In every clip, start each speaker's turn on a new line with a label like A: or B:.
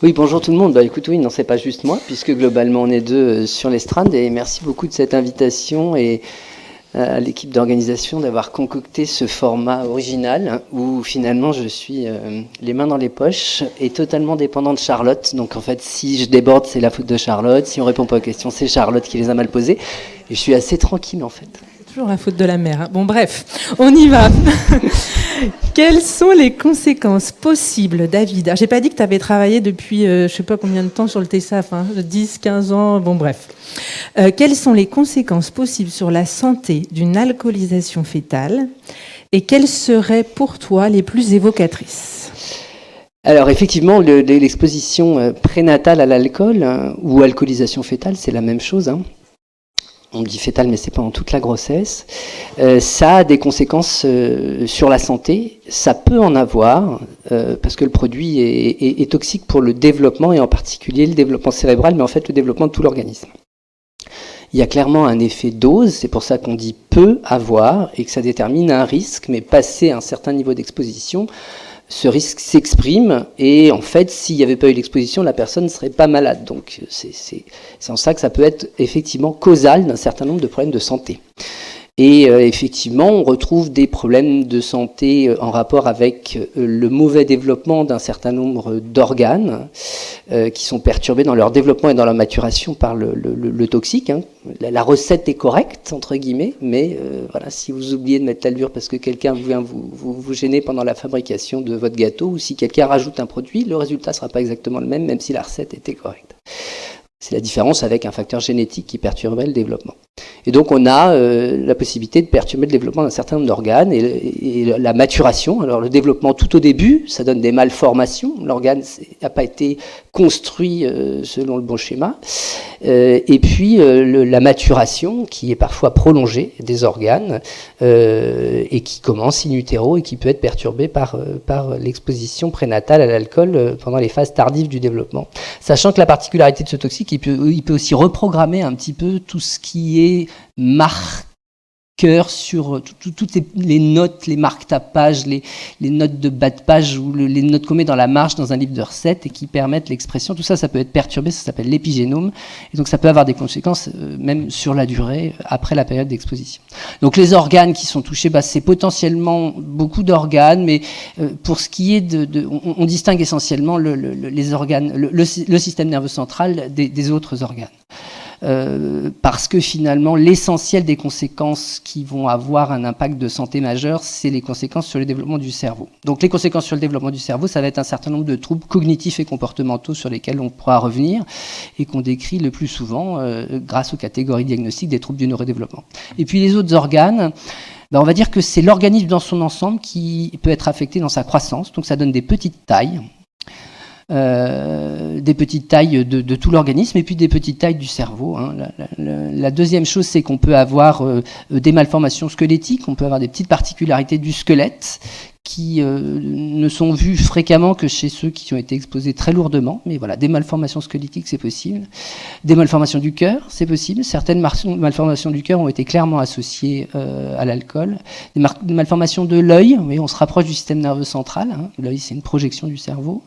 A: Oui, bonjour tout le monde. Bah, écoute, oui, non, c'est pas juste moi, puisque globalement on est deux sur l'estrade, et merci beaucoup de cette invitation et à l'équipe d'organisation d'avoir concocté ce format original hein, où finalement je suis les mains dans les poches et totalement dépendant de Charlotte. Donc en fait, si je déborde, c'est la faute de Charlotte. Si on répond pas aux questions, c'est Charlotte qui les a mal posées. Et je suis assez tranquille en fait.
B: Toujours la faute de la mère. Hein. Bon, bref, on y va. Quelles sont les conséquences possibles, David? J'ai pas dit que tu avais travaillé depuis je sais pas combien de temps sur le TESAF, 10, 15 ans, bon bref. Quelles sont les conséquences possibles sur la santé d'une alcoolisation fœtale et quelles seraient pour toi les plus évocatrices?
A: Alors effectivement, l'exposition prénatale à l'alcool ou alcoolisation fœtale, c'est la même chose. Hein. On dit fœtale, mais c'est pendant toute la grossesse. Ça a des conséquences sur la santé. Ça peut en avoir, parce que le produit est toxique pour le développement, et en particulier le développement cérébral, mais en fait le développement de tout l'organisme. Il y a clairement un effet dose, c'est pour ça qu'on dit peut avoir, et que ça détermine un risque, mais passé un certain niveau d'exposition, ce risque s'exprime, et en fait, s'il n'y avait pas eu l'exposition, la personne ne serait pas malade. Donc c'est en ça que ça peut être effectivement causal d'un certain nombre de problèmes de santé. Et effectivement, on retrouve des problèmes de santé en rapport avec le mauvais développement d'un certain nombre d'organes qui sont perturbés dans leur développement et dans leur maturation par le toxique. Hein. La recette est correcte, entre guillemets, mais voilà, si vous oubliez de mettre l'allure parce que quelqu'un vient vous gêner pendant la fabrication de votre gâteau, ou si quelqu'un rajoute un produit, le résultat ne sera pas exactement le même si la recette était correcte. C'est la différence avec un facteur génétique qui perturberait le développement. Et donc on a la possibilité de perturber le développement d'un certain nombre d'organes et la maturation. Alors le développement tout au début, ça donne des malformations. L'organe n'a pas été construit selon le bon schéma. Et puis la maturation qui est parfois prolongée des organes et qui commence in utero et qui peut être perturbée par l'exposition prénatale à l'alcool pendant les phases tardives du développement. Sachant que la particularité de ce toxique, il peut aussi reprogrammer un petit peu tout ce qui est marqueur sur toutes les notes, les marque-tapages, les notes de bas de page ou les notes qu'on met dans la marge dans un livre de recettes et qui permettent l'expression. Tout ça, ça peut être perturbé, ça s'appelle l'épigénome. Et donc ça peut avoir des conséquences même sur la durée, après la période d'exposition. Donc les organes qui sont touchés, c'est potentiellement beaucoup d'organes, mais pour ce qui est on distingue essentiellement les organes, le système nerveux central des autres organes. Parce que finalement l'essentiel des conséquences qui vont avoir un impact de santé majeur, c'est les conséquences sur le développement du cerveau. Donc les conséquences sur le développement du cerveau, ça va être un certain nombre de troubles cognitifs et comportementaux sur lesquels on pourra revenir et qu'on décrit le plus souvent grâce aux catégories diagnostiques des troubles du neurodéveloppement. Et puis les autres organes, on va dire que c'est l'organisme dans son ensemble qui peut être affecté dans sa croissance, donc ça donne des petites tailles. Des petites tailles de tout l'organisme et puis des petites tailles du cerveau. Hein. La deuxième chose, c'est qu'on peut avoir des malformations squelettiques, on peut avoir des petites particularités du squelette qui ne sont vues fréquemment que chez ceux qui ont été exposés très lourdement, mais voilà, des malformations squelettiques, c'est possible. Des malformations du cœur, c'est possible. Certaines malformations du cœur ont été clairement associées à l'alcool. Des malformations de l'œil, oui, on se rapproche du système nerveux central. Hein. L'œil, c'est une projection du cerveau.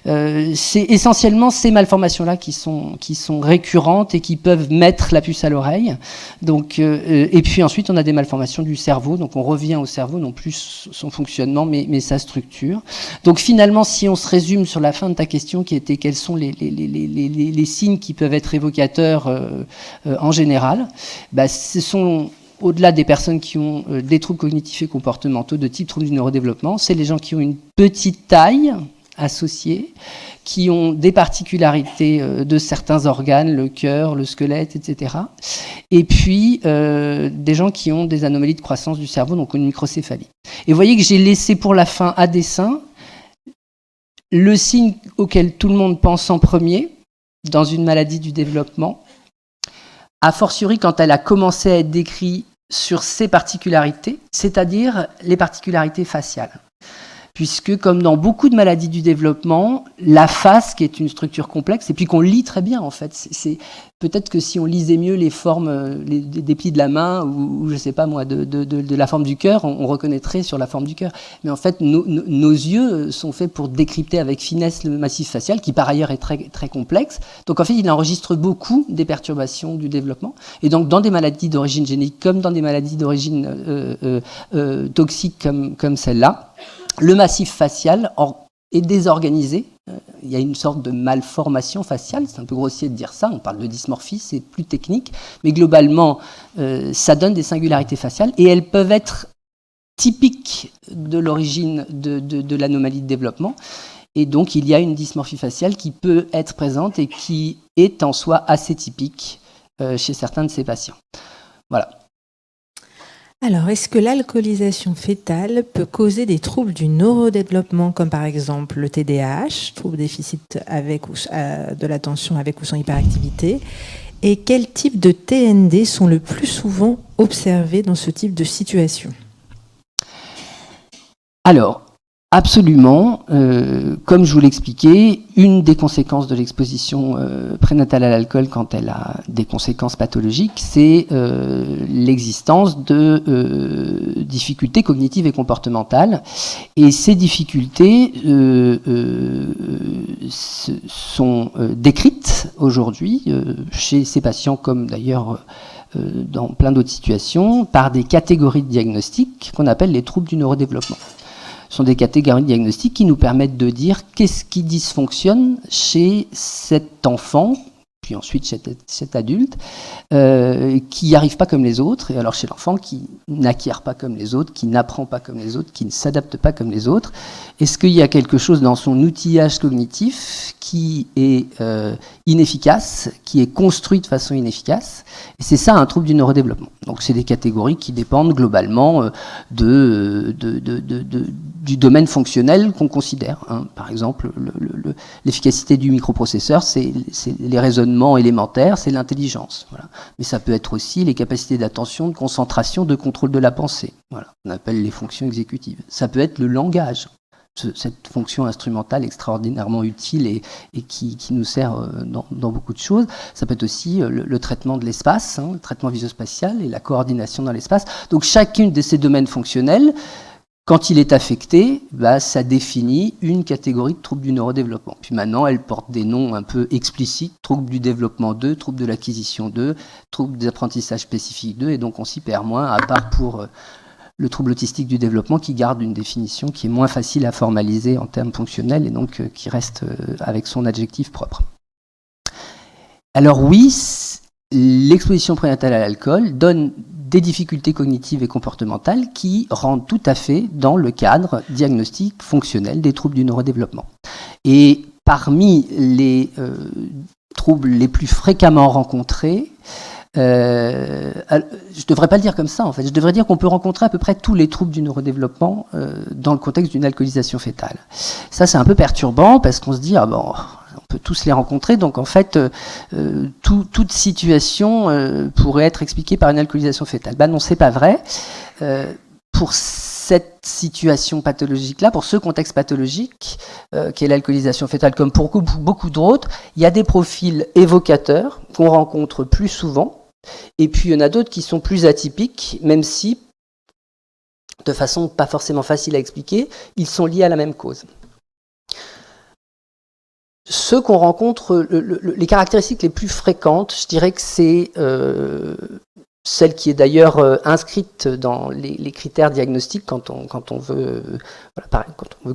A: C'est essentiellement ces malformations-là qui sont récurrentes et qui peuvent mettre la puce à l'oreille. Donc, et puis ensuite, on a des malformations du cerveau. Donc, on revient au cerveau, non plus son fonctionnement, mais sa structure. Donc finalement, si on se résume sur la fin de ta question qui était quels sont les signes qui peuvent être évocateurs en général, ce sont au-delà des personnes qui ont des troubles cognitifs et comportementaux de type trouble du neurodéveloppement, c'est les gens qui ont une petite taille associés, qui ont des particularités de certains organes, le cœur, le squelette, etc. Et puis des gens qui ont des anomalies de croissance du cerveau, donc une microcéphalie. Et vous voyez que j'ai laissé pour la fin à dessein le signe auquel tout le monde pense en premier dans une maladie du développement, a fortiori quand elle a commencé à être décrite sur ses particularités, c'est-à-dire les particularités faciales. puisque comme dans beaucoup de maladies du développement, la face, qui est une structure complexe, et puis qu'on lit très bien en fait, peut-être que si on lisait mieux les formes des plis de la main, ou je sais pas moi, de la forme du cœur, on reconnaîtrait sur la forme du cœur. Mais en fait, nos yeux sont faits pour décrypter avec finesse le massif facial, qui par ailleurs est très, très complexe. Donc en fait, il enregistre beaucoup des perturbations du développement. Et donc dans des maladies d'origine génétique, comme dans des maladies d'origine toxique comme celle-là, le massif facial est désorganisé. Il y a une sorte de malformation faciale, c'est un peu grossier de dire ça, on parle de dysmorphie, c'est plus technique, mais globalement, ça donne des singularités faciales et elles peuvent être typiques de l'origine de l'anomalie de développement. Et donc, il y a une dysmorphie faciale qui peut être présente et qui est en soi assez typique chez certains de ces patients. Voilà.
B: Alors, est-ce que l'alcoolisation fœtale peut causer des troubles du neurodéveloppement, comme par exemple le TDAH, trouble déficit de l'attention avec ou sans hyperactivité? Et quel type de TND sont le plus souvent observés dans ce type de situation?
A: Alors, absolument. Comme je vous l'expliquais, une des conséquences de l'exposition prénatale à l'alcool, quand elle a des conséquences pathologiques, c'est l'existence de difficultés cognitives et comportementales. Et ces difficultés sont décrites aujourd'hui chez ces patients, comme d'ailleurs dans plein d'autres situations, par des catégories de diagnostics qu'on appelle les troubles du neurodéveloppement. Ce sont des catégories de diagnostics qui nous permettent de dire qu'est-ce qui dysfonctionne chez cet enfant, puis ensuite chez cet adulte, qui n'y arrive pas comme les autres, et alors chez l'enfant qui n'acquiert pas comme les autres, qui n'apprend pas comme les autres, qui ne s'adapte pas comme les autres. Est-ce qu'il y a quelque chose dans son outillage cognitif qui est inefficace, qui est construit de façon inefficace? Et c'est ça un trouble du neurodéveloppement. Donc c'est des catégories qui dépendent globalement du domaine fonctionnel qu'on considère. Hein. Par exemple, l'efficacité du microprocesseur, c'est les raisonnements élémentaires, c'est l'intelligence. Voilà. Mais ça peut être aussi les capacités d'attention, de concentration, de contrôle de la pensée. Voilà. On appelle les fonctions exécutives. Ça peut être le langage, cette fonction instrumentale extraordinairement utile et qui nous sert dans beaucoup de choses. Ça peut être aussi le traitement de l'espace, hein, le traitement visuospatial et la coordination dans l'espace. Donc chacune de ces domaines fonctionnels, quand il est affecté, ça définit une catégorie de troubles du neurodéveloppement. Puis maintenant, elle porte des noms un peu explicites, troubles du développement 2, troubles de l'acquisition 2, troubles d'apprentissage spécifique 2, et donc on s'y perd moins, à part pour le trouble autistique du développement qui garde une définition qui est moins facile à formaliser en termes fonctionnels et donc qui reste avec son adjectif propre. Alors oui, l'exposition prénatale à l'alcool donne des difficultés cognitives et comportementales qui rentrent tout à fait dans le cadre diagnostique fonctionnel des troubles du neurodéveloppement. Et parmi les troubles les plus fréquemment rencontrés, je ne devrais pas le dire comme ça en fait, je devrais dire qu'on peut rencontrer à peu près tous les troubles du neurodéveloppement dans le contexte d'une alcoolisation fœtale. Ça c'est un peu perturbant parce qu'on se dit on peut tous les rencontrer, donc en fait toute situation pourrait être expliquée par une alcoolisation fœtale. Non, c'est pas vrai. Pour cette situation pathologique-là, pour ce contexte pathologique qui est l'alcoolisation fœtale, comme pour beaucoup d'autres, il y a des profils évocateurs qu'on rencontre plus souvent, et puis il y en a d'autres qui sont plus atypiques, même si, de façon pas forcément facile à expliquer, ils sont liés à la même cause. Ceux qu'on rencontre, les caractéristiques les plus fréquentes, je dirais que c'est celle qui est d'ailleurs inscrite dans les critères diagnostiques quand on veut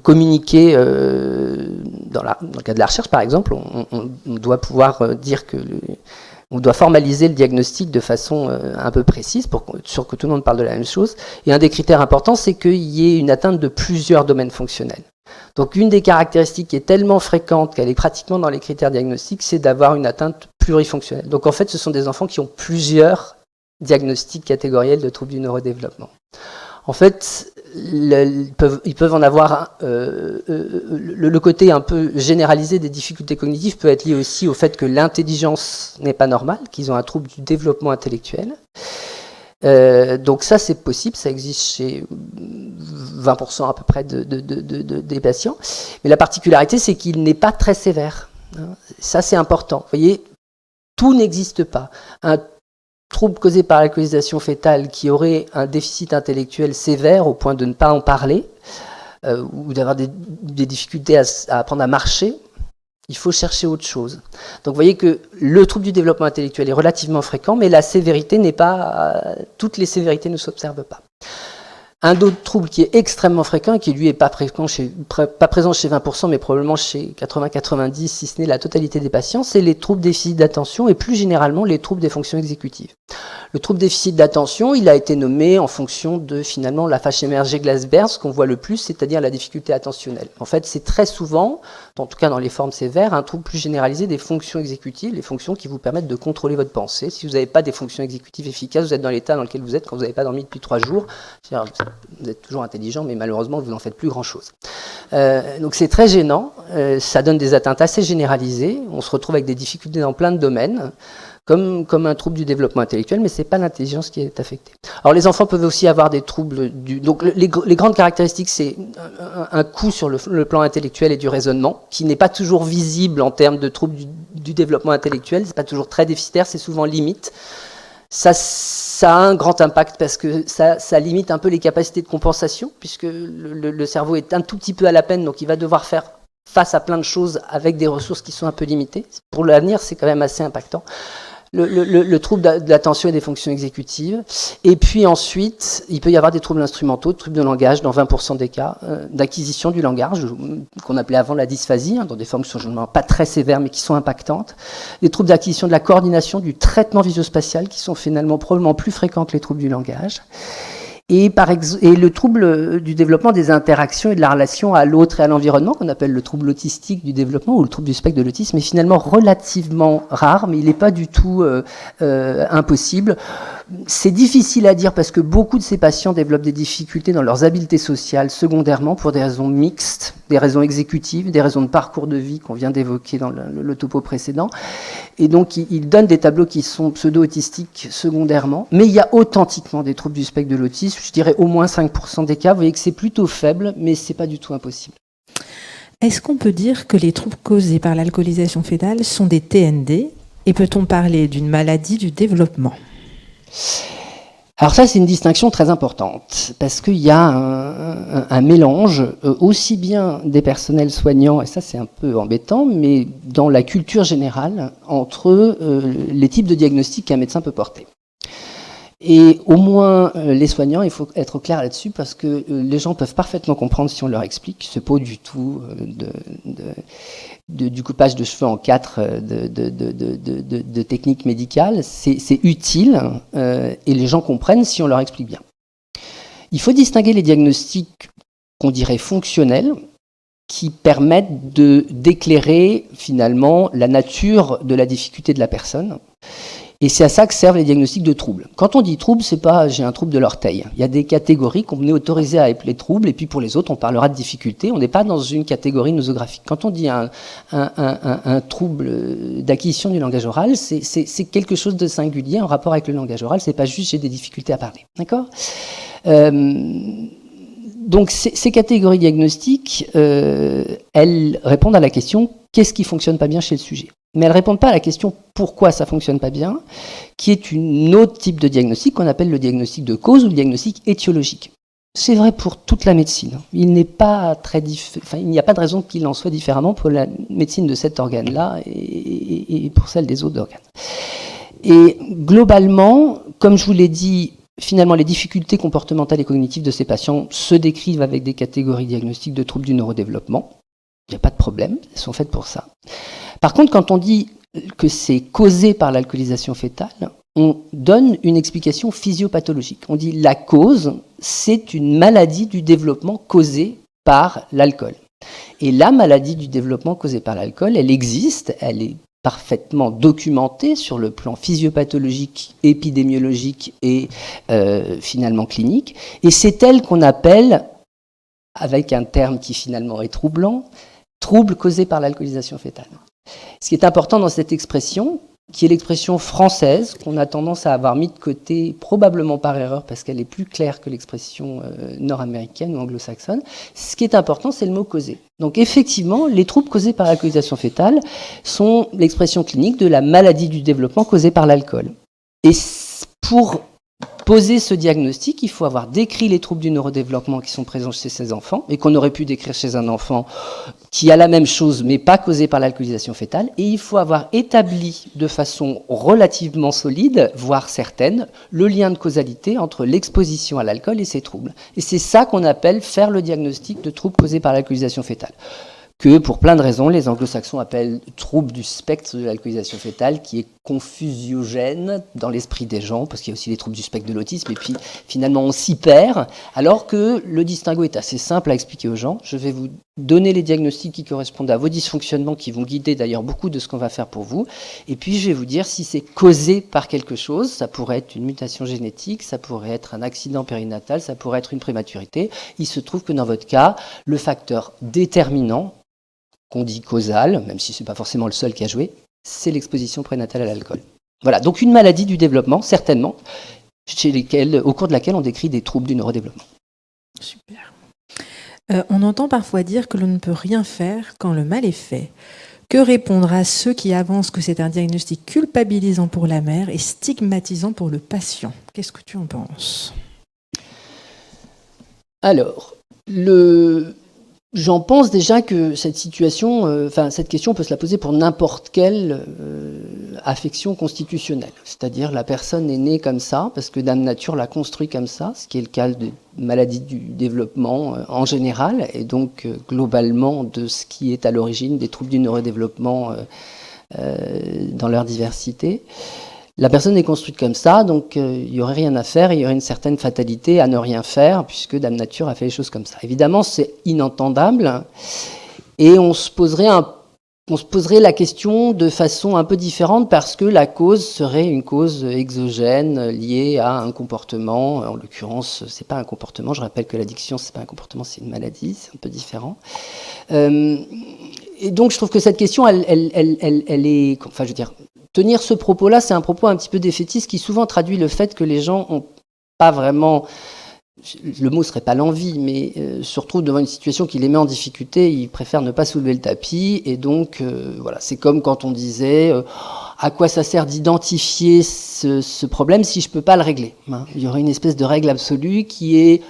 A: communiquer dans le cas de la recherche par exemple, on doit pouvoir dire que on doit formaliser le diagnostic de façon un peu précise pour sûr que tout le monde parle de la même chose. Et un des critères importants, c'est qu'il y ait une atteinte de plusieurs domaines fonctionnels. Donc une des caractéristiques qui est tellement fréquente qu'elle est pratiquement dans les critères diagnostiques, c'est d'avoir une atteinte plurifonctionnelle. Donc en fait, ce sont des enfants qui ont plusieurs diagnostics catégoriels de troubles du neurodéveloppement. En fait, ils peuvent en avoir le côté un peu généralisé des difficultés cognitives peut être lié aussi au fait que l'intelligence n'est pas normale, qu'ils ont un trouble du développement intellectuel. Donc ça c'est possible, ça existe chez 20% à peu près des patients. Mais la particularité, c'est qu'il n'est pas très sévère. Ça, c'est important. Vous voyez, tout n'existe pas. Un trouble causé par l'alcoolisation fœtale qui aurait un déficit intellectuel sévère au point de ne pas en parler, ou d'avoir des difficultés à apprendre à marcher, il faut chercher autre chose. Donc vous voyez que le trouble du développement intellectuel est relativement fréquent, mais la sévérité n'est pas... toutes les sévérités ne s'observent pas. Un autre trouble qui est extrêmement fréquent et qui lui est pas présent chez 20%, mais probablement chez 80-90, si ce n'est la totalité des patients, c'est les troubles déficit d'attention et plus généralement les troubles des fonctions exécutives. Le trouble déficit d'attention, il a été nommé en fonction de finalement la fâche émergée Glasberg, ce qu'on voit le plus, c'est-à-dire la difficulté attentionnelle. En fait, c'est très souvent, en tout cas dans les formes sévères, un trouble plus généralisé des fonctions exécutives, les fonctions qui vous permettent de contrôler votre pensée. Si vous n'avez pas des fonctions exécutives efficaces, vous êtes dans l'état dans lequel vous êtes quand vous n'avez pas dormi depuis 3 jours. Vous êtes toujours intelligent, mais malheureusement, vous n'en faites plus grand-chose. Donc c'est très gênant, ça donne des atteintes assez généralisées, on se retrouve avec des difficultés dans plein de domaines, comme un trouble du développement intellectuel, mais ce n'est pas l'intelligence qui est affectée. Alors les enfants peuvent aussi avoir des troubles donc les grandes caractéristiques, c'est un coup sur le plan intellectuel et du raisonnement, qui n'est pas toujours visible en termes de troubles du développement intellectuel, c'est pas toujours très déficitaire, c'est souvent limite. Ça a un grand impact parce que ça limite un peu les capacités de compensation, puisque le cerveau est un tout petit peu à la peine, donc il va devoir faire face à plein de choses avec des ressources qui sont un peu limitées. Pour l'avenir, c'est quand même assez impactant. Le trouble de l'attention et des fonctions exécutives. Et puis ensuite, il peut y avoir des troubles instrumentaux, des troubles de langage dans 20% des cas, d'acquisition du langage, qu'on appelait avant la dysphasie, dans des formes qui sont généralement pas très sévères mais qui sont impactantes. Des troubles d'acquisition de la coordination, du traitement visuospatial, qui sont finalement probablement plus fréquents que les troubles du langage. Et le trouble du développement des interactions et de la relation à l'autre et à l'environnement, qu'on appelle le trouble autistique du développement ou le trouble du spectre de l'autisme, est finalement relativement rare, mais il n'est pas du tout impossible. C'est difficile à dire parce que beaucoup de ces patients développent des difficultés dans leurs habiletés sociales secondairement pour des raisons mixtes, des raisons exécutives, des raisons de parcours de vie qu'on vient d'évoquer dans le topo précédent. Et donc, ils donnent des tableaux qui sont pseudo-autistiques secondairement, mais il y a authentiquement des troubles du spectre de l'autisme, je dirais au moins 5% des cas. Vous voyez que c'est plutôt faible, mais c'est pas du tout impossible.
B: Est-ce qu'on peut dire que les troubles causés par l'alcoolisation fœtale sont des TND et peut-on parler d'une maladie du développement ?
A: Alors ça, c'est une distinction très importante, parce qu'il y a un mélange aussi bien des personnels soignants, et ça c'est un peu embêtant, mais dans la culture générale, entre les types de diagnostics qu'un médecin peut porter. Et au moins, les soignants, il faut être clair là-dessus, parce que les gens peuvent parfaitement comprendre si on leur explique. C'est pas du tout du coupage de cheveux en 4 de techniques médicales. C'est utile, et les gens comprennent si on leur explique bien. Il faut distinguer les diagnostics qu'on dirait fonctionnels, qui permettent d'éclairer finalement la nature de la difficulté de la personne. Et c'est à ça que servent les diagnostics de troubles. Quand on dit trouble, c'est pas j'ai un trouble de l'orteil. Il y a des catégories qu'on est autorisé à appeler troubles, et puis pour les autres, on parlera de difficulté. On n'est pas dans une catégorie nosographique. Quand on dit un trouble d'acquisition du langage oral, c'est quelque chose de singulier en rapport avec le langage oral. C'est pas juste j'ai des difficultés à parler. D'accord ? Donc ces catégories diagnostiques, elles répondent à la question qu'est-ce qui fonctionne pas bien chez le sujet ? Mais elles ne répondent pas à la question pourquoi ça ne fonctionne pas bien, qui est une autre type de diagnostic qu'on appelle le diagnostic de cause ou le diagnostic étiologique. C'est vrai pour toute la médecine. Il n'y a pas de raison qu'il en soit différemment pour la médecine de cet organe-là et pour celle des autres organes. Et globalement, comme je vous l'ai dit, finalement, les difficultés comportementales et cognitives de ces patients se décrivent avec des catégories diagnostiques de troubles du neurodéveloppement. Il n'y a pas de problème, elles sont faites pour ça. Par contre, quand on dit que c'est causé par l'alcoolisation fœtale, on donne une explication physiopathologique. On dit la cause, c'est une maladie du développement causée par l'alcool. Et la maladie du développement causée par l'alcool, elle existe, elle est parfaitement documentée sur le plan physiopathologique, épidémiologique et finalement clinique. Et c'est elle qu'on appelle, avec un terme qui finalement est troublant, trouble causé par l'alcoolisation fœtale. Ce qui est important dans cette expression, qui est l'expression française, qu'on a tendance à avoir mis de côté, probablement par erreur, parce qu'elle est plus claire que l'expression nord-américaine ou anglo-saxonne. Ce qui est important, c'est le mot causé. Donc effectivement, les troubles causés par l'alcoolisation fœtale sont l'expression clinique de la maladie du développement causée par l'alcool. Et pour poser ce diagnostic, il faut avoir décrit les troubles du neurodéveloppement qui sont présents chez ces enfants et qu'on aurait pu décrire chez un enfant qui a la même chose mais pas causée par l'alcoolisation fœtale. Et il faut avoir établi de façon relativement solide, voire certaine, le lien de causalité entre l'exposition à l'alcool et ces troubles. Et c'est ça qu'on appelle faire le diagnostic de troubles causés par l'alcoolisation fœtale. Que pour plein de raisons, les anglo-saxons appellent trouble du spectre de l'alcoolisation fœtale, qui est confusiogène dans l'esprit des gens, parce qu'il y a aussi les troubles du spectre de l'autisme, et puis finalement on s'y perd, alors que le distinguo est assez simple à expliquer aux gens. Je vais vous donner les diagnostics qui correspondent à vos dysfonctionnements, qui vont guider d'ailleurs beaucoup de ce qu'on va faire pour vous, et puis je vais vous dire si c'est causé par quelque chose. Ça pourrait être une mutation génétique, ça pourrait être un accident périnatal, ça pourrait être une prématurité. Il se trouve que dans votre cas, le facteur déterminant, qu'on dit causal, même si ce n'est pas forcément le seul qui a joué, c'est l'exposition prénatale à l'alcool. Voilà, donc une maladie du développement, certainement, au cours de laquelle on décrit des troubles du neurodéveloppement.
B: Super. On entend parfois dire que l'on ne peut rien faire quand le mal est fait. Que répondre à ceux qui avancent que c'est un diagnostic culpabilisant pour la mère et stigmatisant pour le patient? Qu'est-ce que tu en penses?
A: Alors, j'en pense déjà que cette situation, cette question, on peut se la poser pour n'importe quelle affection constitutionnelle. C'est-à-dire la personne est née comme ça, parce que Dame Nature l'a construit comme ça, ce qui est le cas de maladies du développement en général, et donc globalement de ce qui est à l'origine des troubles du neurodéveloppement dans leur diversité. La personne est construite comme ça, donc il n'y aurait rien à faire, il y aurait une certaine fatalité à ne rien faire, puisque Dame Nature a fait les choses comme ça. Évidemment, c'est inentendable, et on se poserait la question de façon un peu différente, parce que la cause serait une cause exogène liée à un comportement. En l'occurrence, c'est pas un comportement, je rappelle que l'addiction, c'est pas un comportement, c'est une maladie, c'est un peu différent. Et donc je trouve que cette question, elle est... Enfin, je veux dire... Tenir ce propos-là, c'est un propos un petit peu défaitiste qui souvent traduit le fait que les gens n'ont pas vraiment, le mot serait pas l'envie, mais se retrouvent devant une situation qui les met en difficulté, ils préfèrent ne pas soulever le tapis, et donc voilà, c'est comme quand on disait à quoi ça sert d'identifier ce problème si je peux pas le régler, hein. Il y aurait une espèce de règle absolue qui est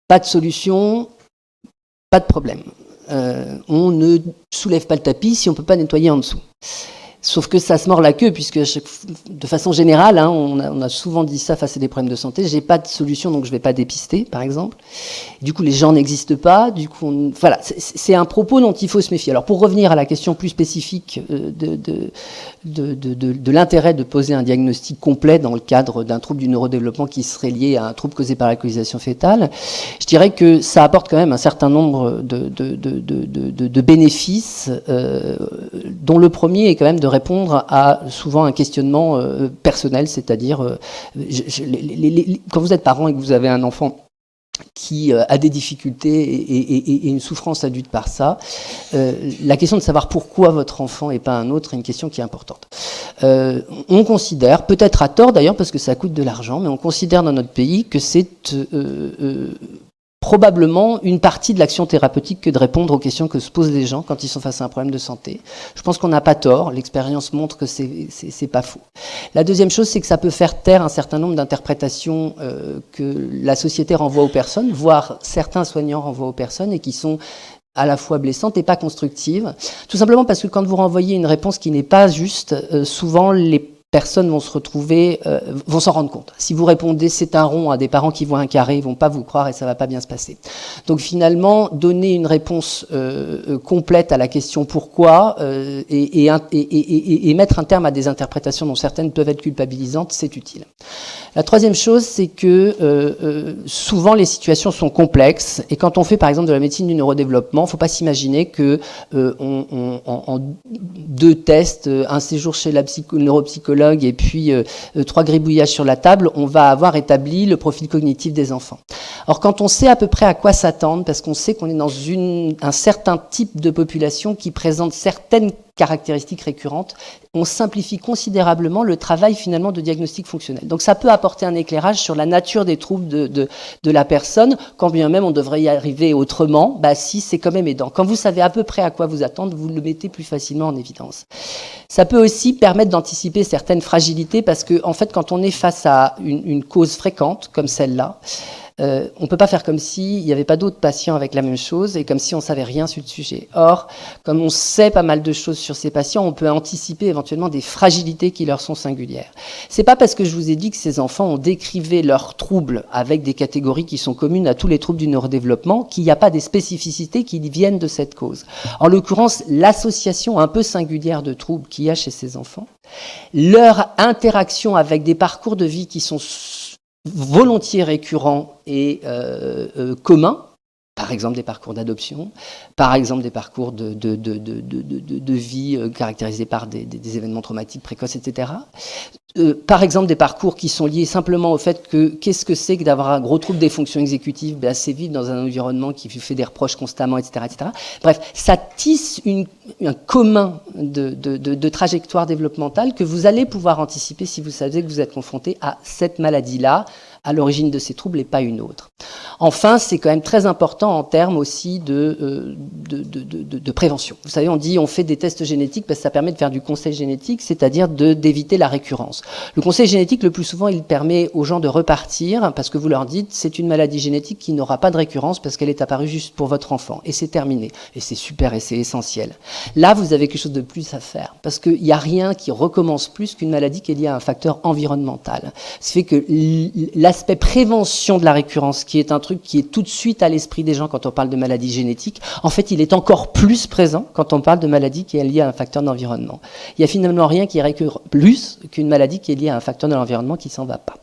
A: pas de solution, pas de problème. On ne soulève pas le tapis si on peut pas nettoyer en dessous. Sauf que ça se mord la queue, puisque de façon générale, hein, on a souvent dit ça face à des problèmes de santé, j'ai pas de solution, donc je vais pas dépister, par exemple. Du coup, les gens n'existent pas. Du coup, voilà, c'est un propos dont il faut se méfier. Alors, pour revenir à la question plus spécifique de l'intérêt de poser un diagnostic complet dans le cadre d'un trouble du neurodéveloppement qui serait lié à un trouble causé par l'alcoolisation fœtale, je dirais que ça apporte quand même un certain nombre de bénéfices, dont le premier est quand même de répondre à souvent un questionnement personnel, c'est-à-dire quand vous êtes parent et que vous avez un enfant qui a des difficultés et une souffrance adulte par ça, la question de savoir pourquoi votre enfant et pas un autre est une question qui est importante. On considère, peut-être à tort d'ailleurs parce que ça coûte de l'argent, mais on considère dans notre pays que c'est probablement une partie de l'action thérapeutique que de répondre aux questions que se posent les gens quand ils sont face à un problème de santé. Je pense qu'on n'a pas tort, l'expérience montre que c'est pas faux. La deuxième chose, c'est que ça peut faire taire un certain nombre d'interprétations que la société renvoie aux personnes, voire certains soignants renvoient aux personnes, et qui sont à la fois blessantes et pas constructives. Tout simplement parce que quand vous renvoyez une réponse qui n'est pas juste, souvent les personnes vont se retrouver, vont s'en rendre compte. Si vous répondez c'est un rond à des parents qui voient un carré, ils vont pas vous croire et ça va pas bien se passer. Donc finalement, donner une réponse complète à la question pourquoi et mettre un terme à des interprétations dont certaines peuvent être culpabilisantes, c'est utile. La troisième chose, c'est que souvent les situations sont complexes, et quand on fait par exemple de la médecine du neurodéveloppement, il ne faut pas s'imaginer que en 2 tests, un séjour chez le neuropsychologue et puis 3 gribouillages sur la table, on va avoir établi le profil cognitif des enfants. Or, quand on sait à peu près à quoi s'attendre, parce qu'on sait qu'on est dans un certain type de population qui présente certaines caractéristiques récurrentes, on simplifie considérablement le travail finalement de diagnostic fonctionnel. Donc ça peut apporter un éclairage sur la nature des troubles de la personne, quand bien même on devrait y arriver autrement, si c'est quand même aidant. Quand vous savez à peu près à quoi vous attendre, vous le mettez plus facilement en évidence. Ça peut aussi permettre d'anticiper certaines fragilités, parce que en fait quand on est face à une cause fréquente comme celle-là, on ne peut pas faire comme s'il n'y avait pas d'autres patients avec la même chose et comme si on ne savait rien sur le sujet. Or, comme on sait pas mal de choses sur ces patients, on peut anticiper éventuellement des fragilités qui leur sont singulières. C'est pas parce que je vous ai dit que ces enfants ont décrivé leurs troubles avec des catégories qui sont communes à tous les troubles du neurodéveloppement qu'il n'y a pas des spécificités qui viennent de cette cause. En l'occurrence, l'association un peu singulière de troubles qu'il y a chez ces enfants, leur interaction avec des parcours de vie qui sont volontiers récurrents et communs, par exemple des parcours d'adoption, par exemple des parcours de vie caractérisés par des événements traumatiques précoces, etc. Par exemple des parcours qui sont liés simplement au fait que qu'est-ce que c'est que d'avoir un gros trouble des fonctions exécutives, assez vite dans un environnement qui fait des reproches constamment, etc. etc. Bref, ça tisse un commun de trajectoire développementale que vous allez pouvoir anticiper si vous savez que vous êtes confronté à cette maladie-là, à l'origine de ces troubles et pas une autre. Enfin, c'est quand même très important en termes aussi de prévention. Vous savez, on dit on fait des tests génétiques parce que ça permet de faire du conseil génétique, c'est-à-dire d'éviter la récurrence. Le conseil génétique, le plus souvent, il permet aux gens de repartir parce que vous leur dites c'est une maladie génétique qui n'aura pas de récurrence parce qu'elle est apparue juste pour votre enfant. Et c'est terminé. Et c'est super et c'est essentiel. Là, vous avez quelque chose de plus à faire parce qu'il n'y a rien qui recommence plus qu'une maladie qui est liée à un facteur environnemental. Ce fait que l'aspect prévention de la récurrence, qui est un truc qui est tout de suite à l'esprit des gens quand on parle de maladie génétique, en fait, il est encore plus présent quand on parle de maladie qui est liée à un facteur d'environnement. Il n'y a finalement rien qui récure plus qu'une maladie qui est liée à un facteur de l'environnement qui ne s'en va pas.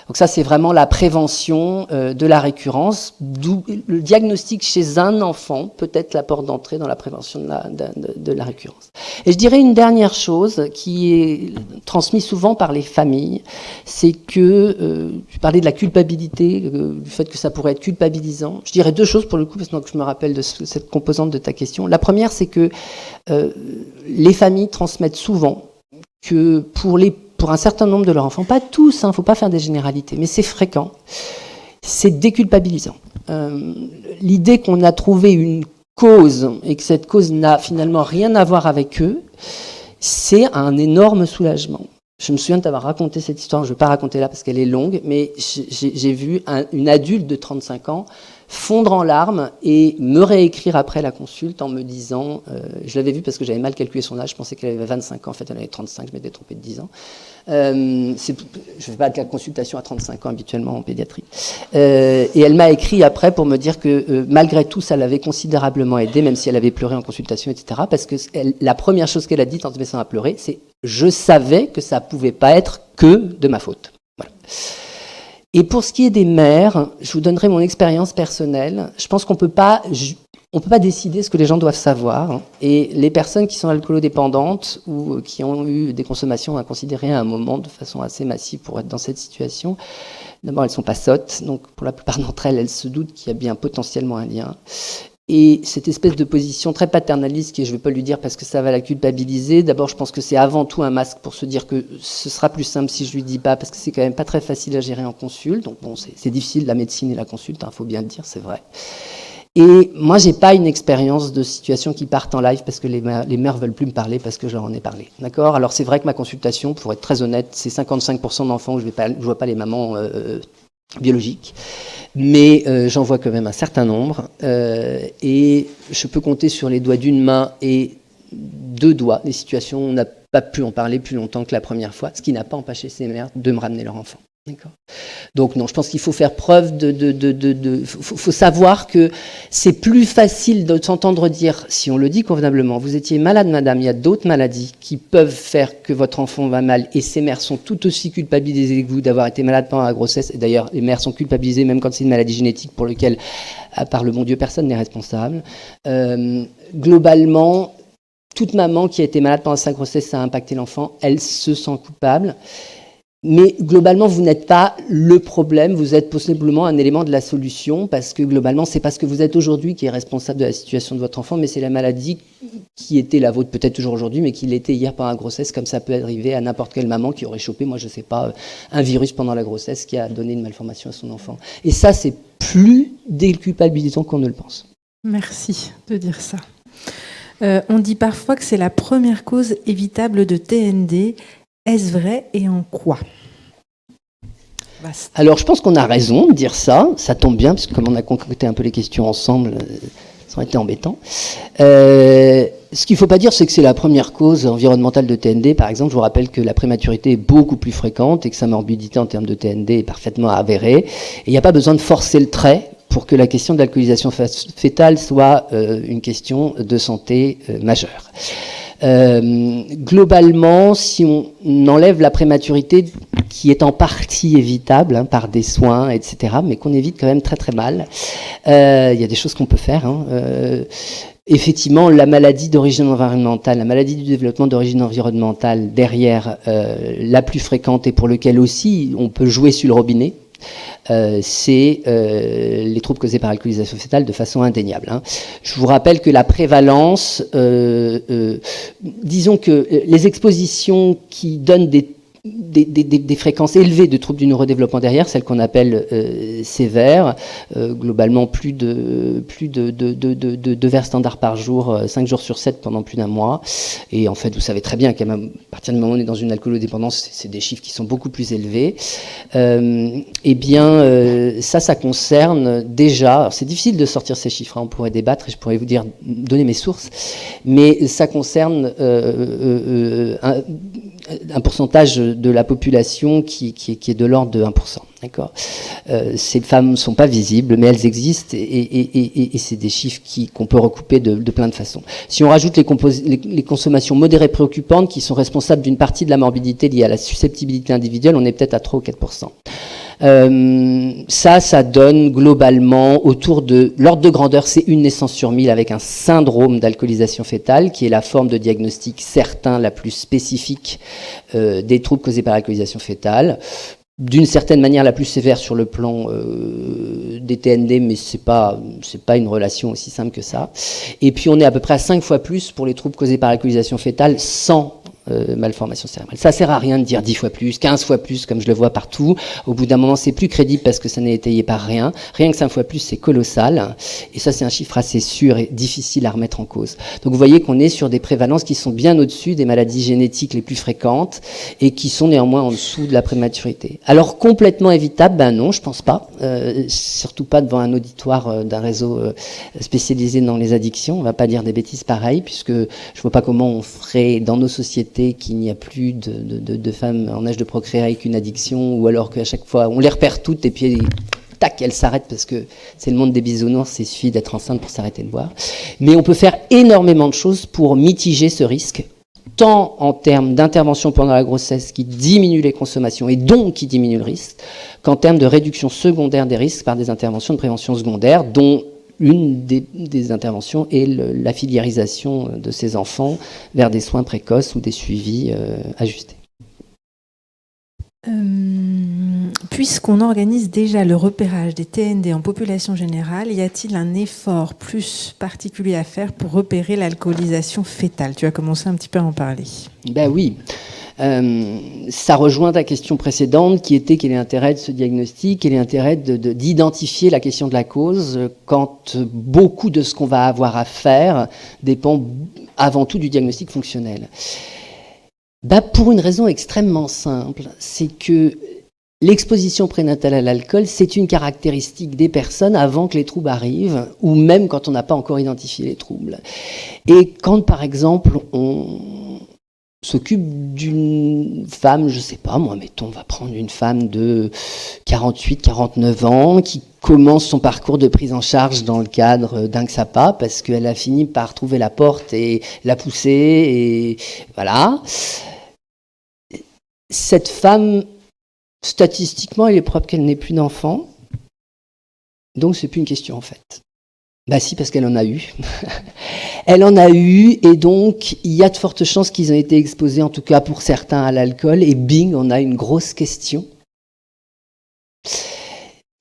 A: Donc ça, c'est vraiment la prévention de la récurrence, d'où le diagnostic chez un enfant peut être la porte d'entrée dans la prévention de la récurrence. Et je dirais une dernière chose qui est transmise souvent par les familles, c'est que, tu parlais de la culpabilité, du fait que ça pourrait être culpabilisant. Je dirais deux choses pour le coup, parce que je me rappelle de cette composante de ta question. La première, c'est que les familles transmettent souvent que pour un certain nombre de leurs enfants, pas tous, il ne faut pas faire des généralités, mais c'est fréquent, c'est déculpabilisant. L'idée qu'on a trouvé une cause et que cette cause n'a finalement rien à voir avec eux, c'est un énorme soulagement. Je me souviens de t'avoir raconté cette histoire, je ne vais pas raconter là parce qu'elle est longue, mais j'ai vu une adulte de 35 ans fondre en larmes et me réécrire après la consulte en me disant, je l'avais vu parce que j'avais mal calculé son âge, je pensais qu'elle avait 25 ans, en fait elle avait 35, je m'étais trompé de 10 ans. Je ne fais pas de la consultation à 35 ans habituellement en pédiatrie. Et elle m'a écrit après pour me dire que malgré tout, ça l'avait considérablement aidée, même si elle avait pleuré en consultation, etc. Parce que la première chose qu'elle a dit en se mettant à pleurer, c'est « je savais que ça ne pouvait pas être que de ma faute ». Voilà. Et pour ce qui est des mères, je vous donnerai mon expérience personnelle. Je pense qu'on ne peut pas décider ce que les gens doivent savoir. Et les personnes qui sont alcoolodépendantes ou qui ont eu des consommations inconsidérées à un moment de façon assez massive pour être dans cette situation, d'abord, elles ne sont pas sottes. Donc, pour la plupart d'entre elles, elles se doutent qu'il y a bien potentiellement un lien. Et cette espèce de position très paternaliste, qui je ne vais pas lui dire parce que ça va la culpabiliser, d'abord je pense que c'est avant tout un masque pour se dire que ce sera plus simple si je lui dis pas, parce que c'est quand même pas très facile à gérer en consulte, donc bon, c'est difficile la médecine et la consulte, faut bien le dire, c'est vrai. Et moi j'ai pas une expérience de situation qui partent en live parce que les mères veulent plus me parler parce que je leur en ai parlé, d'accord? Alors c'est vrai que ma consultation, pour être très honnête, c'est 55% d'enfants où je vois pas les mamans biologiques. Mais j'en vois quand même un certain nombre et je peux compter sur les doigts d'une main et deux doigts les situations où on n'a pas pu en parler plus longtemps que la première fois, ce qui n'a pas empêché ces mères de me ramener leur enfant. D'accord. Donc non, je pense qu'il faut faire preuve faut savoir que c'est plus facile de s'entendre dire, si on le dit convenablement, vous étiez malade madame, il y a d'autres maladies qui peuvent faire que votre enfant va mal et ces mères sont tout aussi culpabilisées que vous d'avoir été malade pendant la grossesse, et d'ailleurs les mères sont culpabilisées même quand c'est une maladie génétique pour laquelle, à part le bon Dieu, personne n'est responsable. Globalement, toute maman qui a été malade pendant sa grossesse, ça a impacté l'enfant, elle se sent coupable. Mais globalement, vous n'êtes pas le problème, vous êtes possiblement un élément de la solution, parce que globalement, c'est pas ce que vous êtes aujourd'hui qui est responsable de la situation de votre enfant, mais c'est la maladie qui était la vôtre, peut-être toujours aujourd'hui, mais qui l'était hier pendant la grossesse, comme ça peut arriver à n'importe quelle maman qui aurait chopé, moi je sais pas, un virus pendant la grossesse qui a donné une malformation à son enfant. Et ça, c'est plus déculpabilisant qu'on ne le pense.
B: Merci de dire ça. On dit parfois que c'est la première cause évitable de TND. Est-ce vrai et en quoi ? Vaste.
A: Alors, je pense qu'on a raison de dire ça. Ça tombe bien, parce que comme on a concocté un peu les questions ensemble, ça aurait été embêtant. Ce qu'il ne faut pas dire, c'est que c'est la première cause environnementale de TND. Par exemple, je vous rappelle que la prématurité est beaucoup plus fréquente et que sa morbidité en termes de TND est parfaitement avérée. Et il n'y a pas besoin de forcer le trait pour que la question de l'alcoolisation fœtale soit une question de santé majeure. Globalement, si on enlève la prématurité qui est en partie évitable par des soins, etc., mais qu'on évite quand même très très mal, il y a des choses qu'on peut faire. Effectivement, la maladie d'origine environnementale, la maladie du développement d'origine environnementale derrière, la plus fréquente et pour lequel aussi on peut jouer sur le robinet, c'est les troubles causés par alcoolisation fœtale de façon indéniable. Je vous rappelle que la prévalence, disons que les expositions qui donnent des fréquences élevées de troubles du neurodéveloppement derrière, celles qu'on appelle sévères, globalement plus de 2 verres standards par jour, 5 jours sur 7 pendant plus d'un mois. Et en fait, vous savez très bien qu'à partir du moment où on est dans une alcoolodépendance, c'est des chiffres qui sont beaucoup plus élevés. Eh bien, ça concerne déjà, alors c'est difficile de sortir ces chiffres, on pourrait débattre et je pourrais vous donner mes sources, mais ça concerne un pourcentage de la population qui est de l'ordre de 1%. D'accord. Ces femmes ne sont pas visibles, mais elles existent et c'est des chiffres qu'on peut recouper de plein de façons. Si on rajoute les consommations modérées préoccupantes qui sont responsables d'une partie de la morbidité liée à la susceptibilité individuelle, on est peut-être à 3 ou 4%. Ça donne globalement autour de l'ordre de grandeur, c'est une naissance sur 1000 avec un syndrome d'alcoolisation fœtale qui est la forme de diagnostic certain, la plus spécifique des troubles causés par l'alcoolisation fœtale. D'une certaine manière la plus sévère sur le plan des TND, mais c'est pas une relation aussi simple que ça. Et puis on est à peu près à 5 fois plus pour les troubles causés par l'alcoolisation fœtale sans malformation cérébrale. Ça sert à rien de dire 10 fois plus, 15 fois plus, comme je le vois partout. Au bout d'un moment, c'est plus crédible parce que ça n'est étayé par rien. Rien que 5 fois plus, c'est colossal. Et ça, c'est un chiffre assez sûr et difficile à remettre en cause. Donc vous voyez qu'on est sur des prévalences qui sont bien au-dessus des maladies génétiques les plus fréquentes et qui sont néanmoins en dessous de la prématurité. Alors complètement évitable, ben non, je pense pas. Surtout pas devant un auditoire d'un réseau spécialisé dans les addictions. On va pas dire des bêtises pareilles, puisque je vois pas comment on ferait dans nos sociétés qu'il n'y a plus de femmes en âge de procréer avec une addiction, ou alors qu'à chaque fois on les repère toutes et puis tac, elles s'arrêtent parce que c'est le monde des bisounours, il suffit d'être enceinte pour s'arrêter de boire. Mais on peut faire énormément de choses pour mitiger ce risque, tant en termes d'intervention pendant la grossesse qui diminue les consommations et donc qui diminue le risque, qu'en termes de réduction secondaire des risques par des interventions de prévention secondaire, dont une des interventions est la filiérisation de ces enfants vers des soins précoces ou des suivis ajustés.
B: Puisqu'on organise déjà le repérage des TND en population générale, y a-t-il un effort plus particulier à faire pour repérer l'alcoolisation fœtale ? Tu as commencé un petit peu à en parler.
A: Ben oui. Ça rejoint ta question précédente qui était quel est l'intérêt de ce diagnostic, quel est l'intérêt d'identifier la question de la cause quand beaucoup de ce qu'on va avoir à faire dépend avant tout du diagnostic fonctionnel. Bah pour une raison extrêmement simple, c'est que l'exposition prénatale à l'alcool, c'est une caractéristique des personnes avant que les troubles arrivent, ou même quand on n'a pas encore identifié les troubles. Et quand, par exemple, on s'occupe d'une femme, je sais pas, moi, mettons, on va prendre une femme de 48, 49 ans, qui commence son parcours de prise en charge dans le cadre d'un XAPA, parce qu'elle a fini par trouver la porte et la pousser, et voilà. Cette femme, statistiquement, il est probable qu'elle n'ait plus d'enfants, donc c'est plus une question en fait. Bah si, parce qu'elle en a eu. Elle en a eu, et donc il y a de fortes chances qu'ils ont été exposés, en tout cas pour certains, à l'alcool, et bing, on a une grosse question.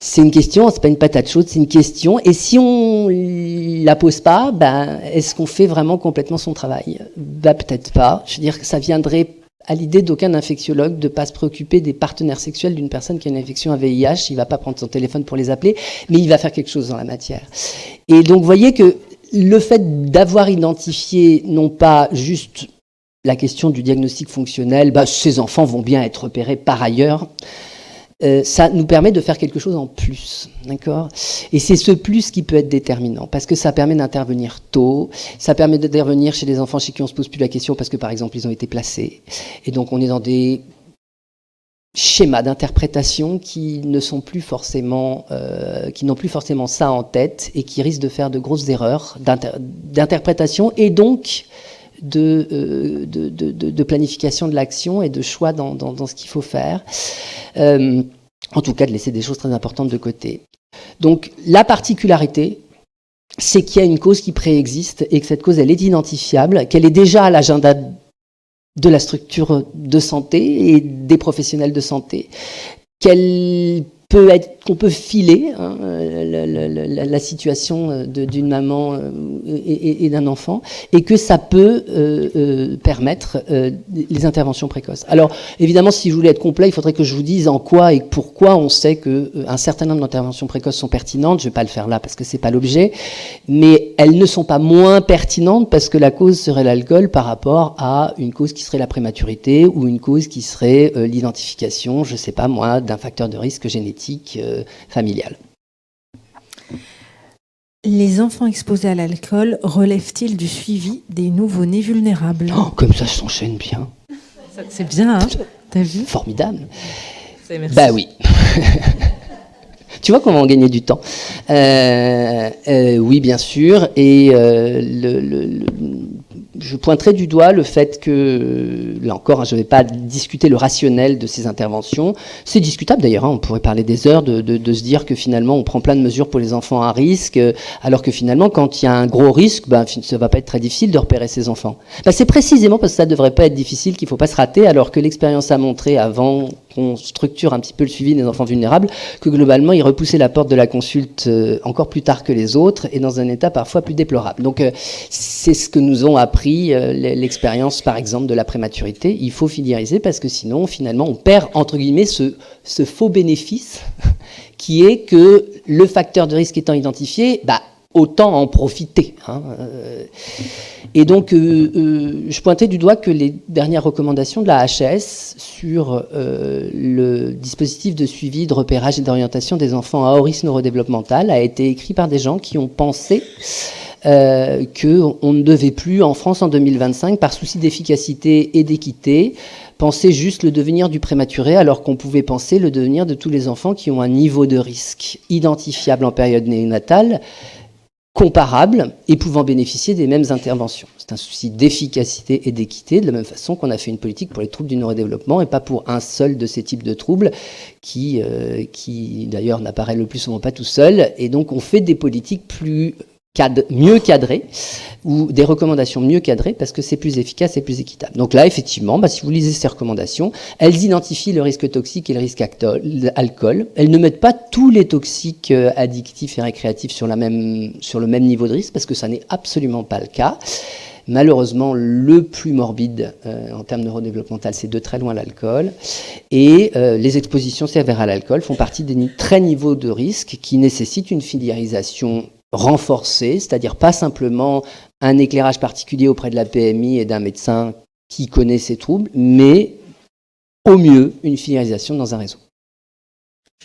A: C'est une question, c'est pas une patate chaude, c'est une question, et si on la pose pas, ben, est-ce qu'on fait vraiment complètement son travail? Ben, peut-être pas. Je veux dire que ça viendrait à l'idée d'aucun infectiologue de ne pas se préoccuper des partenaires sexuels d'une personne qui a une infection à VIH. Il ne va pas prendre son téléphone pour les appeler, mais il va faire quelque chose dans la matière. Et donc, vous voyez que le fait d'avoir identifié non pas juste la question du diagnostic fonctionnel, bah, ces enfants vont bien être repérés par ailleurs, ça nous permet de faire quelque chose en plus, d'accord ? Et c'est ce plus qui peut être déterminant, parce que ça permet d'intervenir tôt, ça permet d'intervenir chez les enfants chez qui on ne se pose plus la question, parce que par exemple ils ont été placés, et donc on est dans des schémas d'interprétation qui ne sont plus forcément, qui n'ont plus forcément ça en tête, et qui risquent de faire de grosses erreurs d'interprétation, et donc de planification de l'action et de choix dans ce qu'il faut faire. En tout cas, de laisser des choses très importantes de côté. Donc, la particularité, c'est qu'il y a une cause qui préexiste et que cette cause, elle est identifiable, qu'elle est déjà à l'agenda de la structure de santé et des professionnels de santé, qu'on peut filer la situation d'une maman et d'un enfant, et que ça peut permettre les interventions précoces. Alors, évidemment, si je voulais être complet, il faudrait que je vous dise en quoi et pourquoi on sait qu'un certain nombre d'interventions précoces sont pertinentes. Je ne vais pas le faire là parce que ce n'est pas l'objet, mais elles ne sont pas moins pertinentes parce que la cause serait l'alcool par rapport à une cause qui serait la prématurité ou une cause qui serait l'identification, je ne sais pas moi, d'un facteur de risque génétique familial.
B: Les enfants exposés à l'alcool relèvent-ils du suivi des nouveau-nés vulnérables ?
A: Oh, comme ça s'enchaîne bien.
B: C'est bien, hein ? T'as vu ?
A: Formidable.
B: Merci.
A: Bah oui. Tu vois comment on gagnait du temps. Oui, bien sûr. Et je pointerai du doigt le fait que, là encore, je ne vais pas discuter le rationnel de ces interventions. C'est discutable d'ailleurs, on pourrait parler des heures de se dire que finalement on prend plein de mesures pour les enfants à risque, alors que finalement quand il y a un gros risque, ça ne va pas être très difficile de repérer ces enfants. C'est précisément parce que ça ne devrait pas être difficile qu'il ne faut pas se rater, alors que l'expérience a montré, avant qu'on structure un petit peu le suivi des enfants vulnérables, que globalement ils repoussaient la porte de la consulte encore plus tard que les autres, et dans un état parfois plus déplorable. Donc c'est ce que nous ont appris l'expérience, par exemple, de la prématurité. Il faut filiariser parce que sinon, finalement, on perd, entre guillemets, ce faux bénéfice qui est que le facteur de risque étant identifié, autant en profiter. Et donc, je pointais du doigt que les dernières recommandations de la HAS sur le dispositif de suivi, de repérage et d'orientation des enfants à haut risque neurodéveloppemental a été écrit par des gens qui ont pensé qu'on ne devait plus, en France en 2025, par souci d'efficacité et d'équité, penser juste le devenir du prématuré, alors qu'on pouvait penser le devenir de tous les enfants qui ont un niveau de risque identifiable en période néonatale, comparable et pouvant bénéficier des mêmes interventions. C'est un souci d'efficacité et d'équité, de la même façon qu'on a fait une politique pour les troubles du neurodéveloppement et pas pour un seul de ces types de troubles qui d'ailleurs n'apparaît le plus souvent pas tout seul. Et donc on fait des politiques mieux cadrées, ou des recommandations mieux cadrées, parce que c'est plus efficace et plus équitable. Donc là, effectivement, si vous lisez ces recommandations, elles identifient le risque toxique et le risque alcool. Elles ne mettent pas tous les toxiques addictifs et récréatifs sur le même niveau de risque, parce que ça n'est absolument pas le cas. Malheureusement, le plus morbide en termes neurodéveloppemental, c'est de très loin l'alcool. Et les expositions sévères à l'alcool font partie des très niveaux de risque qui nécessitent une filiarisation renforcée, c'est-à-dire pas simplement un éclairage particulier auprès de la PMI et d'un médecin qui connaît ces troubles, mais au mieux une filiarisation dans un réseau.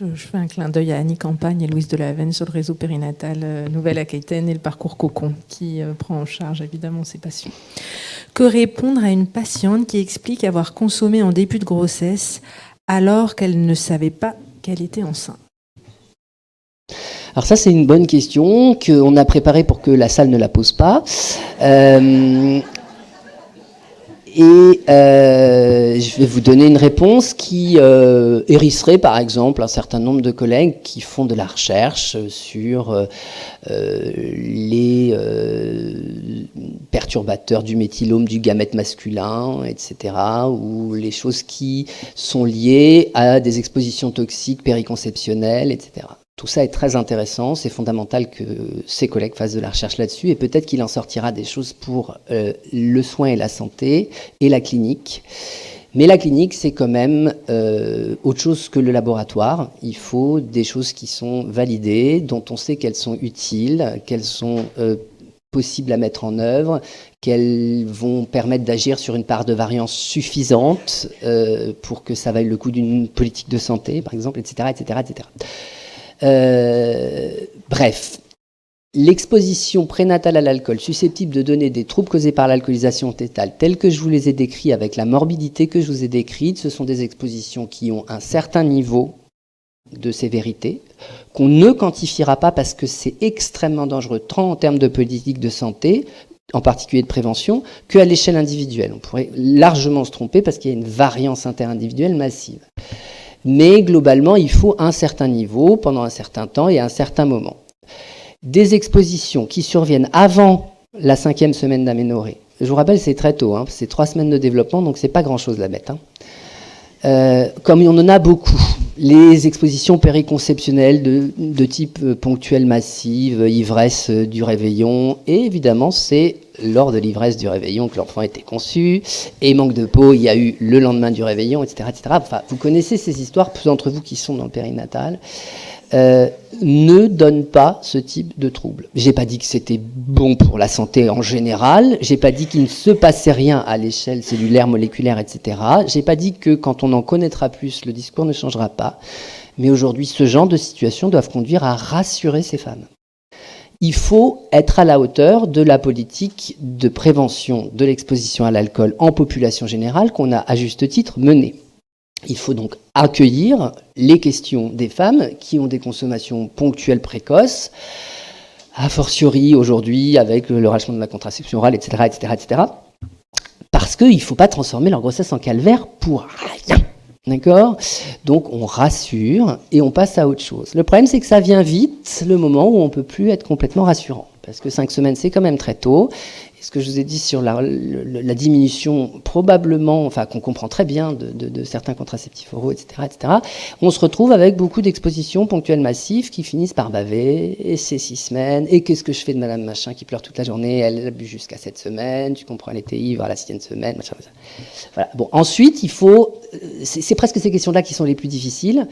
B: Je fais un clin d'œil à Annie Campagne et Louise Delavenne sur le réseau périnatal Nouvelle-Aquitaine et le parcours Cocon qui prend en charge évidemment ces patients. Que répondre à une patiente qui explique avoir consommé en début de grossesse alors qu'elle ne savait pas qu'elle était enceinte ?
A: Alors ça, c'est une bonne question qu'on a préparée pour que la salle ne la pose pas. Et je vais vous donner une réponse qui hérisserait par exemple un certain nombre de collègues qui font de la recherche sur les perturbateurs du méthylome du gamète masculin, etc., ou les choses qui sont liées à des expositions toxiques périconceptionnelles, etc. Tout ça est très intéressant, c'est fondamental que ces collègues fassent de la recherche là-dessus, et peut-être qu'il en sortira des choses pour le soin et la santé, et la clinique. Mais la clinique, c'est quand même autre chose que le laboratoire. Il faut des choses qui sont validées, dont on sait qu'elles sont utiles, qu'elles sont possibles à mettre en œuvre, qu'elles vont permettre d'agir sur une part de variance suffisante pour que ça vaille le coup d'une politique de santé, par exemple, etc., etc., etc. Bref, l'exposition prénatale à l'alcool susceptible de donner des troubles causés par l'alcoolisation fœtale tels que je vous les ai décrits avec la morbidité que je vous ai décrite, ce sont des expositions qui ont un certain niveau de sévérité qu'on ne quantifiera pas parce que c'est extrêmement dangereux tant en termes de politique de santé, en particulier de prévention, qu'à l'échelle individuelle. On pourrait largement se tromper parce qu'il y a une variance interindividuelle massive. Mais globalement, il faut un certain niveau, pendant un certain temps et à un certain moment. Des expositions qui surviennent avant la 5e semaine d'aménorrhée. Je vous rappelle, c'est très tôt, c'est 3 semaines de développement, donc c'est pas grand-chose la bête. Comme on en a beaucoup, les expositions périconceptionnelles de type ponctuelle massive, ivresse du réveillon, et évidemment c'est lors de l'ivresse du réveillon que l'enfant a été conçu, et manque de peau, il y a eu le lendemain du réveillon, etc., etc. Enfin, vous connaissez ces histoires, peu d'entre vous qui sont dans le périnatal, ne donnent pas ce type de trouble. J'ai pas dit que c'était bon pour la santé en général, j'ai pas dit qu'il ne se passait rien à l'échelle cellulaire, moléculaire, etc. J'ai pas dit que quand on en connaîtra plus, le discours ne changera pas. Mais aujourd'hui, ce genre de situations doivent conduire à rassurer ces femmes. Il faut être à la hauteur de la politique de prévention de l'exposition à l'alcool en population générale qu'on a à juste titre menée. Il faut donc accueillir les questions des femmes qui ont des consommations ponctuelles précoces, a fortiori aujourd'hui avec le relâchement de la contraception orale, etc., etc., etc., parce qu'il ne faut pas transformer leur grossesse en calvaire pour rien. D'accord ? Donc on rassure et on passe à autre chose. Le problème, c'est que ça vient vite, le moment où on ne peut plus être complètement rassurant. Parce que 5 semaines, c'est quand même très tôt. Et ce que je vous ai dit sur la diminution, probablement, enfin qu'on comprend très bien de certains contraceptifs oraux, etc., etc., on se retrouve avec beaucoup d'expositions ponctuelles massives qui finissent par baver, et c'est 6 semaines, et qu'est-ce que je fais de madame machin qui pleure toute la journée, elle a bu jusqu'à 7 semaines, tu comprends, elle était ivre à la 6e semaine, machin, machin. Voilà. Bon, ensuite, il faut, c'est presque ces questions-là qui sont les plus difficiles,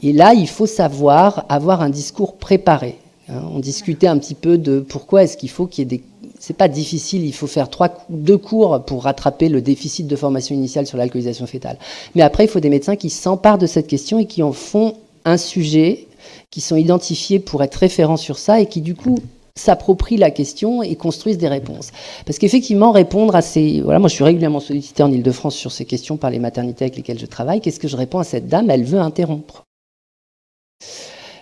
A: et là, il faut savoir avoir un discours préparé. On discutait un petit peu de pourquoi est-ce qu'il faut qu'il y ait des... C'est pas difficile, il faut faire 2 cours pour rattraper le déficit de formation initiale sur l'alcoolisation fœtale. Mais après, il faut des médecins qui s'emparent de cette question et qui en font un sujet, qui sont identifiés pour être référents sur ça et qui, du coup, s'approprient la question et construisent des réponses. Parce qu'effectivement, répondre à ces... Voilà, moi, je suis régulièrement sollicité en Ile-de-France sur ces questions par les maternités avec lesquelles je travaille. Qu'est-ce que je réponds à cette dame ? Elle veut interrompre.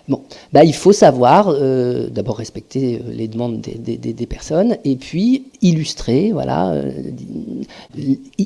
A: Bon, il faut savoir d'abord respecter les demandes des personnes et puis illustrer, voilà,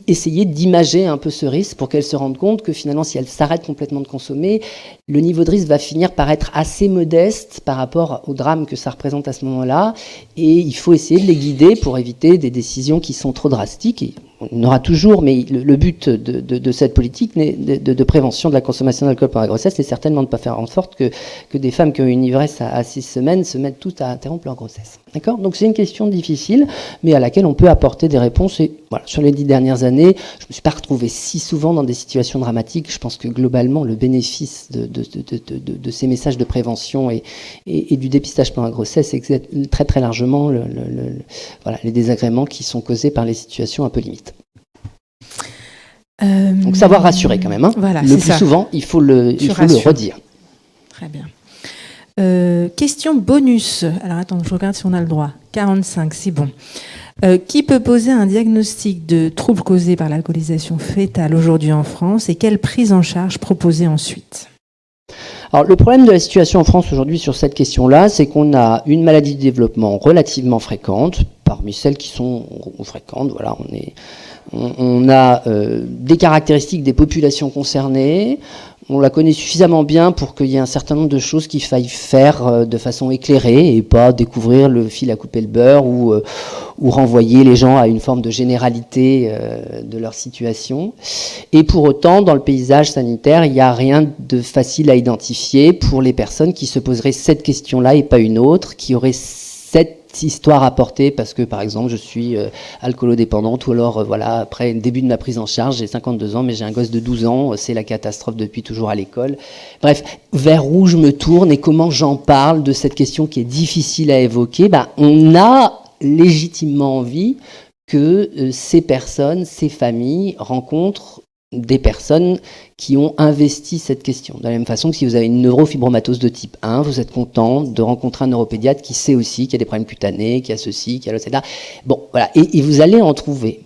A: essayer d'imager un peu ce risque pour qu'elles se rendent compte que finalement si elles s'arrêtent complètement de consommer, le niveau de risque va finir par être assez modeste par rapport au drame que ça représente à ce moment-là et il faut essayer de les guider pour éviter des décisions qui sont trop drastiques. Et on aura toujours, mais le but de cette politique de prévention de la consommation d'alcool pendant la grossesse, c'est certainement de ne pas faire en sorte que des femmes qui ont une ivresse à 6 semaines se mettent toutes à interrompre leur grossesse. D'accord ? Donc c'est une question difficile, mais à laquelle on peut apporter des réponses. Et voilà, sur les 10 dernières années, je ne me suis pas retrouvé si souvent dans des situations dramatiques. Je pense que globalement, le bénéfice de ces messages de prévention et du dépistage pendant la grossesse excède très très largement voilà, les désagréments qui sont causés par les situations un peu limites. Donc savoir rassurer quand même. Voilà, le plus souvent, il faut le redire.
B: Très bien. Question bonus. Alors attends, je regarde si on a le droit. 45, c'est bon. Qui peut poser un diagnostic de troubles causés par l'alcoolisation fœtale aujourd'hui en France et quelle prise en charge proposer ensuite ?
A: Alors, le problème de la situation en France aujourd'hui sur cette question-là, c'est qu'on a une maladie de développement relativement fréquente, parmi celles qui sont fréquentes, voilà, on a des caractéristiques des populations concernées. On la connaît suffisamment bien pour qu'il y ait un certain nombre de choses qu'il faille faire de façon éclairée et pas découvrir le fil à couper le beurre ou renvoyer les gens à une forme de généralité de leur situation. Et pour autant, dans le paysage sanitaire, il n'y a rien de facile à identifier pour les personnes qui se poseraient cette question-là et pas une autre, qui auraient cette histoire à porter parce que, par exemple, je suis alcoolodépendante ou alors, voilà, après le début de ma prise en charge, j'ai 52 ans, mais j'ai un gosse de 12 ans, c'est la catastrophe depuis toujours à l'école. Bref, vers où je me tourne et comment j'en parle de cette question qui est difficile à évoquer, on a légitimement envie que ces personnes, ces familles rencontrent des personnes qui ont investi cette question. De la même façon que si vous avez une neurofibromatose de type 1, vous êtes content de rencontrer un neuropédiatre qui sait aussi qu'il y a des problèmes cutanés, qu'il y a ceci, qu'il y a l'autre, etc. Bon, voilà, et vous allez en trouver.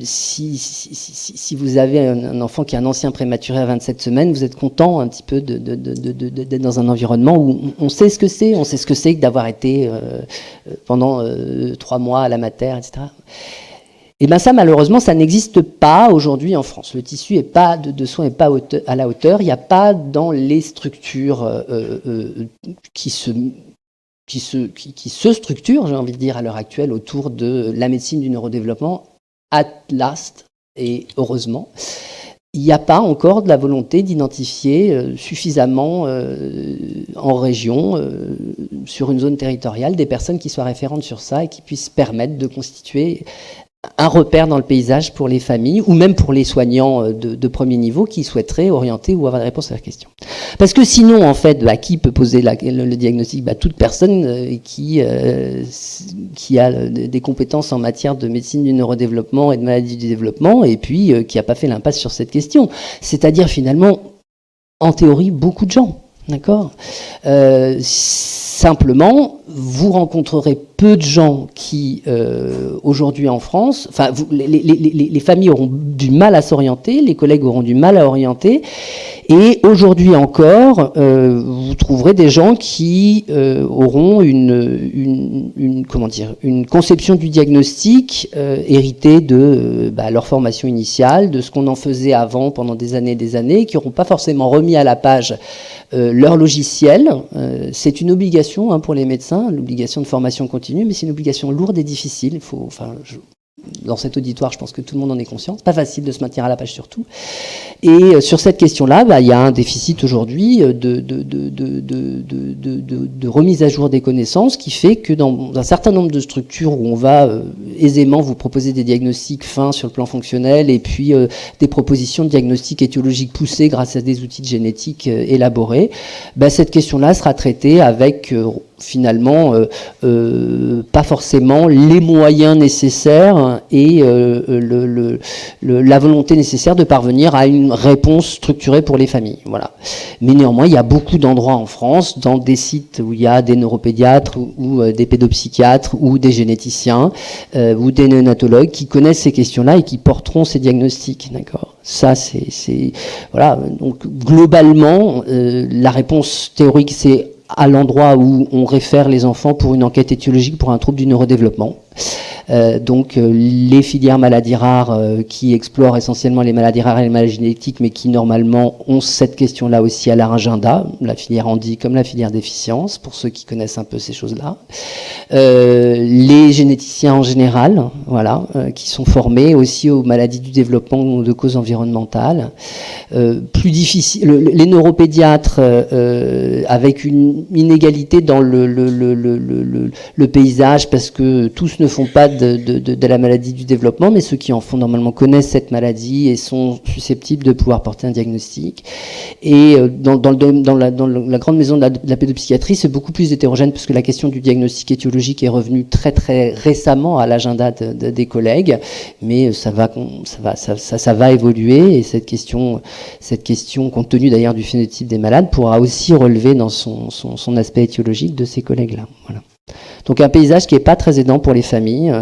A: Si vous avez un enfant qui est un ancien prématuré à 27 semaines, vous êtes content un petit peu d'être dans un environnement où on sait ce que c'est, que d'avoir été pendant 3 mois à la mater, etc. Et bien ça, malheureusement, ça n'existe pas aujourd'hui en France. Le tissu de soins n'est pas à la hauteur. Il n'y a pas dans les structures qui se structurent, j'ai envie de dire, à l'heure actuelle, autour de la médecine du neurodéveloppement, at last, et heureusement, il n'y a pas encore de la volonté d'identifier suffisamment en région, sur une zone territoriale, des personnes qui soient référentes sur ça et qui puissent permettre de constituer un repère dans le paysage pour les familles ou même pour les soignants de premier niveau qui souhaiteraient orienter ou avoir des réponses à leurs questions. Parce que sinon, en fait, qui peut poser le diagnostic ? Toute personne qui a des compétences en matière de médecine du neurodéveloppement et de maladie du développement et puis qui n'a pas fait l'impasse sur cette question. C'est-à-dire finalement, en théorie, beaucoup de gens. D'accord ? Simplement, vous rencontrerez peu de gens qui, aujourd'hui en France, les familles auront du mal à s'orienter, les collègues auront du mal à orienter, et aujourd'hui encore, vous trouverez des gens qui auront une conception du diagnostic héritée de leur formation initiale, de ce qu'on en faisait avant pendant des années, qui n'auront pas forcément remis à la page leur logiciel. C'est une obligation pour les médecins, l'obligation de formation continue, mais c'est une obligation lourde et difficile. Dans cet auditoire, je pense que tout le monde en est conscient. C'est pas facile de se maintenir à la page surtout. Et sur cette question-là, il y a un déficit aujourd'hui de remise à jour des connaissances qui fait que dans un certain nombre de structures où on va aisément vous proposer des diagnostics fins sur le plan fonctionnel et puis des propositions de diagnostics étiologiques poussées grâce à des outils de génétique élaborés, cette question-là sera traitée avec finalement pas forcément les moyens nécessaires et la volonté nécessaire de parvenir à une réponse structurée pour les familles. Voilà. Mais néanmoins, il y a beaucoup d'endroits en France, dans des sites où il y a des neuropédiatres ou des pédopsychiatres ou des généticiens ou des néonatologues qui connaissent ces questions-là et qui porteront ces diagnostics. D'accord ? Ça, c'est voilà. Donc globalement, la réponse théorique, c'est à l'endroit où on réfère les enfants pour une enquête étiologique pour un trouble du neurodéveloppement. Donc les filières maladies rares qui explorent essentiellement les maladies rares et les maladies génétiques, mais qui normalement ont cette question-là aussi à leur agenda, la filière handi comme la filière déficience, pour ceux qui connaissent un peu ces choses-là. Les généticiens en général, voilà, qui sont formés aussi aux maladies du développement de causes environnementales. Plus difficile, les neuropédiatres avec une inégalité dans le paysage, parce que tous ne font pas de la maladie du développement, mais ceux qui en font normalement connaissent cette maladie et sont susceptibles de pouvoir porter un diagnostic. Et dans la grande maison de la pédopsychiatrie, c'est beaucoup plus hétérogène, parce que la question du diagnostic étiologique est revenue très très récemment à l'agenda des collègues, mais ça va évoluer, et cette question, compte tenu d'ailleurs du phénotype des malades, pourra aussi relever dans son aspect étiologique de ces collègues-là. Voilà. Donc un paysage qui n'est pas très aidant pour les familles.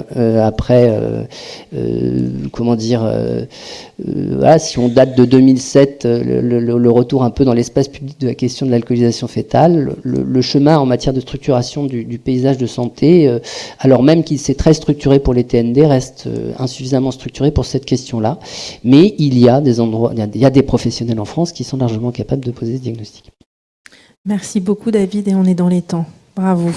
A: Voilà, si on date de 2007, le retour un peu dans l'espace public de la question de l'alcoolisation fœtale, le chemin en matière de structuration du paysage de santé, alors même qu'il s'est très structuré pour les TND, reste insuffisamment structuré pour cette question-là. Mais il y a des endroits, il y a des professionnels en France qui sont largement capables de poser ce diagnostic.
B: Merci beaucoup David, et on est dans les temps. Bravo.